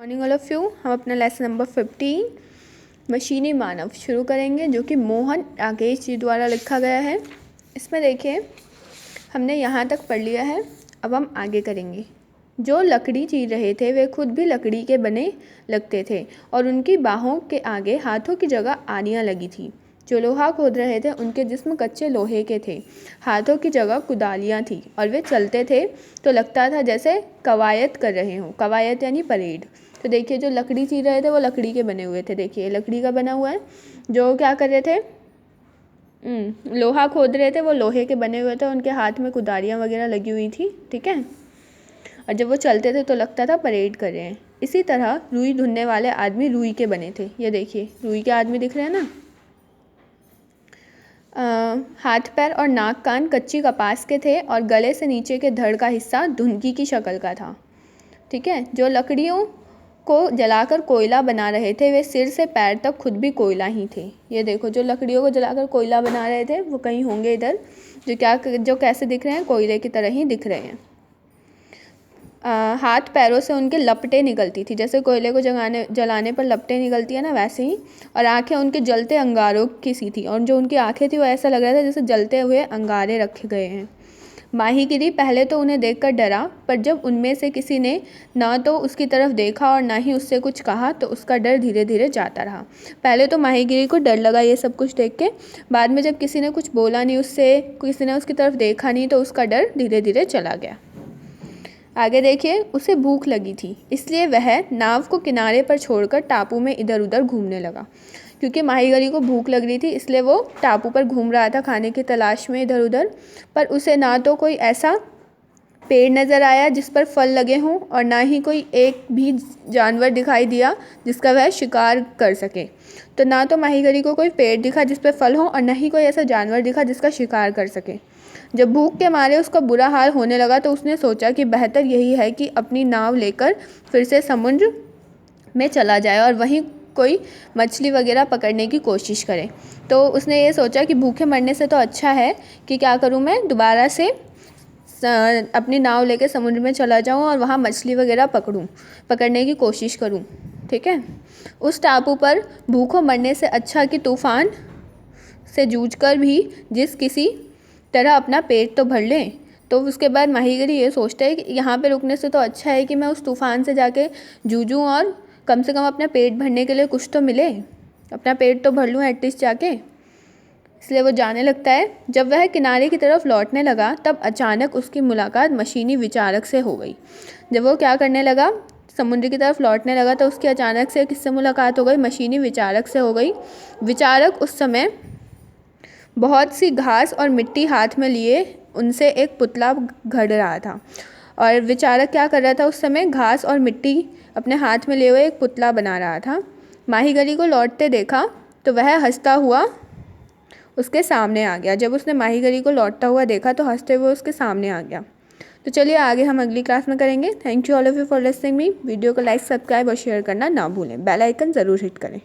Morning all of you. हम अपना lesson number 15 मशीनी मानव शुरू करेंगे, जो कि मोहन राकेश जी द्वारा लिखा गया है। इसमें देखिए, हमने यहाँ तक पढ़ लिया है। अब हम आगे करेंगे। जो लकड़ी चीर रहे थे वे खुद भी लकड़ी के बने लगते थे और उनकी बाहों के आगे हाथों की जगह आनियाँ लगी थी। जो लोहा खोद रहे थे उनके जिस्म कच्चे लोहे के थे, हाथों की जगह कुदालियाँ थीं और वे चलते थे तो लगता था जैसे कवायद कर रहे हों। कवायद यानी परेड। तो देखिए, जो लकड़ी चीर रहे थे वो लकड़ी के बने हुए थे। देखिए, लकड़ी का बना हुआ है। जो क्या कर रहे थे, लोहा खोद रहे थे, वो लोहे के बने हुए थे। उनके हाथ में कुदालियाँ वगैरह लगी हुई थी, ठीक है। और जब वो चलते थे तो लगता था परेड कर रहे हैं। इसी तरह रुई ढूंढने वाले आदमी रुई के बने थे। ये देखिए, रुई के आदमी दिख रहे हैं ना। हाथ पैर और नाक कान कच्ची कपास के थे और गले से नीचे के धड़ का हिस्सा धुनकी की शक्ल का था, ठीक है। जो लकड़ियों को जलाकर कोयला बना रहे थे वे सिर से पैर तक खुद भी कोयला ही थे। ये देखो, जो लकड़ियों को जलाकर कोयला बना रहे थे वो कहीं होंगे इधर, जो कैसे दिख रहे हैं, कोयले की तरह ही दिख रहे हैं। हाथ पैरों से उनके लपटें निकलती थी, जैसे कोयले को जलाने पर लपटें निकलती है ना, वैसे ही। और आंखें उनके जलते अंगारों की सी थी, और जो उनकी आंखें थी वो ऐसा लग रहा था जैसे जलते हुए अंगारे रखे गए हैं। माहीगिरी पहले तो उन्हें देखकर डरा, पर जब उनमें से किसी ने ना तो उसकी तरफ देखा और ना ही उससे कुछ कहा तो उसका डर धीरे धीरे जाता रहा। पहले तो माहीगिरी को डर लगा ये सब कुछ देख के। बाद में जब किसी ने कुछ बोला नहीं उससे, किसी ने उसकी तरफ देखा नहीं, तो उसका डर धीरे धीरे चला गया। आगे देखिए, उसे भूख लगी थी, इसलिए वह नाव को किनारे पर छोड़कर टापू में इधर उधर घूमने लगा। क्योंकि माहीगिरी को भूख लग रही थी, इसलिए वो टापू पर घूम रहा था खाने की तलाश में इधर उधर। पर उसे ना तो कोई ऐसा पेड़ नज़र आया जिस पर फल लगे हों, और ना ही कोई एक भी जानवर दिखाई दिया जिसका वह शिकार कर सके। तो ना तो माहीगिरी को कोई पेड़ दिखा जिस पर फल हो, और ना ही कोई ऐसा जानवर दिखा जिसका शिकार कर सके। जब भूख के मारे उसका बुरा हाल होने लगा तो उसने सोचा कि बेहतर यही है कि अपनी नाव लेकर फिर से समुद्र में चला जाए और वहीं कोई मछली वगैरह पकड़ने की कोशिश करे। तो उसने ये सोचा कि भूखे मरने से तो अच्छा है कि क्या करूं, मैं दोबारा से अपनी नाव लेकर समुद्र में चला जाऊं और वहाँ मछली वगैरह पकड़ने की कोशिश करूं, ठीक है। उस टापू पर भूखों मरने से अच्छा कि तूफ़ान से जूझकर भी जिस किसी तरह अपना पेट तो भर लें। तो उसके बाद माहीगिरी ये सोचता है कि यहाँ पे रुकने से तो अच्छा है कि मैं उस तूफ़ान से जाके जूझूं और कम से कम अपना पेट भरने के लिए कुछ तो मिले, अपना पेट तो भर लूँ एटलीस्ट जाके। इसलिए वो जाने लगता है। जब वह किनारे की तरफ लौटने लगा तब अचानक उसकी मुलाकात मशीनी विचारक से हो गई। जब वो क्या करने लगा, समुद्र की तरफ लौटने लगा, तो उसकी अचानक से किससे मुलाकात हो गई, मशीनी विचारक से हो गई। विचारक उस समय बहुत सी घास और मिट्टी हाथ में लिए उनसे एक पुतला घड़ रहा था। और विचारक क्या कर रहा था, उस समय घास और मिट्टी अपने हाथ में लिए हुए एक पुतला बना रहा था। माहीगिरी को लौटते देखा तो वह हंसता हुआ उसके सामने आ गया। जब उसने माहीगिरी को लौटता हुआ देखा तो हंसते हुए उसके सामने आ गया। तो चलिए आगे हम अगली क्लास में करेंगे। Thank you all of you for listening me. Video को लाइक, सब्सक्राइब और शेयर करना ना भूलें। बेल आइकन ज़रूर हिट करें।